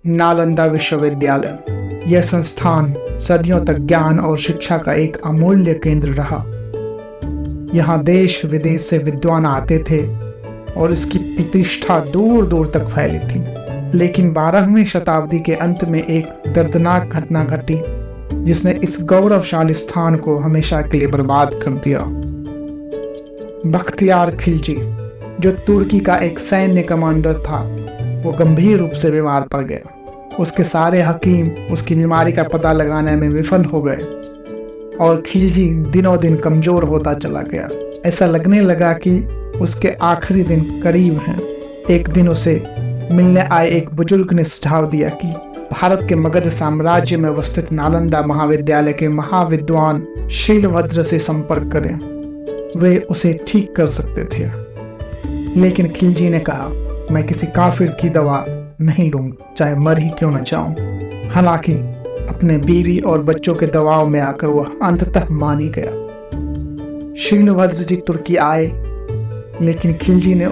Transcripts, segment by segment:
नालंदा विश्वविद्यालय। यह संस्थान सदियों तक ज्ञान और शिक्षा का एक अमूल्य केंद्र रहा। यहाँ देश विदेश से विद्वान आते थे और इसकी प्रतिष्ठा दूर दूर तक फैली थी। लेकिन 12वीं शताब्दी के अंत में एक दर्दनाक घटना घटी जिसने इस गौरवशाली स्थान को हमेशा के लिए बर्बाद कर दिया। बख्तियार खिलजी, जो तुर्की का एक सैन्य कमांडर था, वो गंभीर रूप से बीमार पड़ गया। उसके सारे हकीम उसकी बीमारी का पता लगाने में विफल हो गए और खिलजी दिनों दिन कमजोर होता चला गया। ऐसा लगने लगा कि उसके आखिरी दिन करीब हैं। एक दिन उसे मिलने आए एक बुजुर्ग ने सुझाव दिया कि भारत के मगध साम्राज्य में अवस्थित नालंदा महाविद्यालय के महाविद्वान शीलभद्र से संपर्क करें, वे उसे ठीक कर सकते थे। लेकिन खिलजी ने कहा, मैं किसी काफिर की दवा नहीं लूंगा, चाहे मर ही क्यों न जाऊं। हालांकि अपने बीवी और बच्चों के दबाव में आकर वह अंततः मान ही गया। शीलभद्र जी तुर्की आए, लेकिन खिलजी ने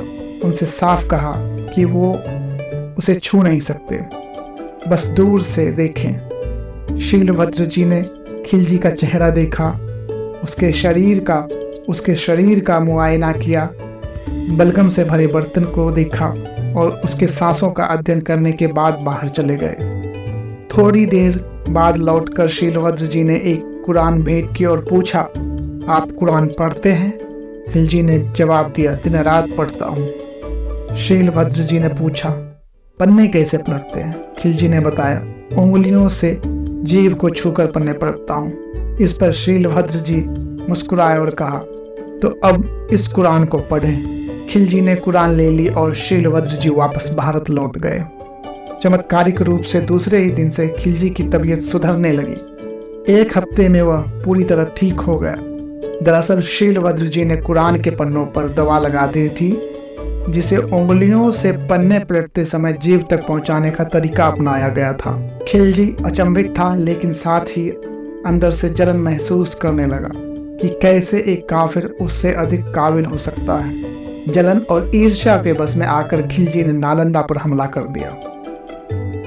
उनसे साफ कहा कि वो उसे छू नहीं सकते, बस दूर से देखें। शीलभद्र जी ने खिलजी का चेहरा देखा, उसके शरीर का मुआयना किया, बलगम से भरे बर्तन को देखा और उसके सांसों का अध्ययन करने के बाद बाहर चले गए। थोड़ी देर बाद लौटकर शीलभद्र जी ने एक कुरान भेंट की और पूछा, आप कुरान पढ़ते हैं? खिलजी ने जवाब दिया, दिन रात पढ़ता हूँ। शीलभद्र जी ने पूछा, पन्ने कैसे पढ़ते हैं? खिलजी ने बताया, उंगलियों से जीभ को छूकर पन्ने पढ़ता हूँ। इस पर शीलभद्र जी मुस्कुराए और कहा, तो अब इस कुरान को पढ़ें। खिलजी ने कुरान ले ली और शीलभद्र जी वापस भारत लौट गए। चमत्कारिक रूप से दूसरे ही दिन से खिलजी की तबीयत सुधरने लगी। एक हफ्ते में वह पूरी तरह ठीक हो गया। दरअसल शीलभद्र जी ने कुरान के पन्नों पर दवा लगा दी थी, जिसे उंगलियों से पन्ने पलटते समय जीभ तक पहुंचाने का तरीका अपनाया गया था। खिलजी अचंभित था, लेकिन साथ ही अंदर से जलन महसूस करने लगा कि कैसे एक काफिर उससे अधिक काबिल हो सकता है। जलन और ईर्ष्या के बस में आकर खिलजी ने नालंदा पर हमला कर दिया।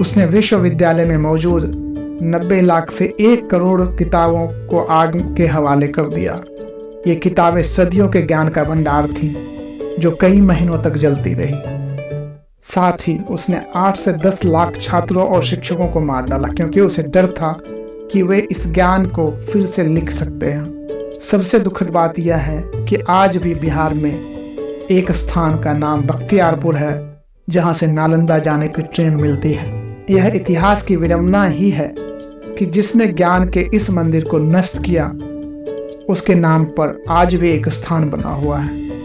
उसने विश्वविद्यालय में मौजूद 90 लाख से 1 करोड़ किताबों को आग के हवाले कर दिया। ये किताबें सदियों के ज्ञान का भंडार थीं, जो कई महीनों तक जलती रही। साथ ही उसने 8 से 10 लाख छात्रों और शिक्षकों को मार डाला, क्योंकि उसे डर था कि वे इस ज्ञान को फिर से लिख सकते हैं। सबसे दुखद बात यह है कि आज भी बिहार में एक स्थान का नाम बख्तियारपुर है, जहां से नालंदा जाने की ट्रेन मिलती है। यह इतिहास की विडंबना ही है कि जिसने ज्ञान के इस मंदिर को नष्ट किया, उसके नाम पर आज भी एक स्थान बना हुआ है।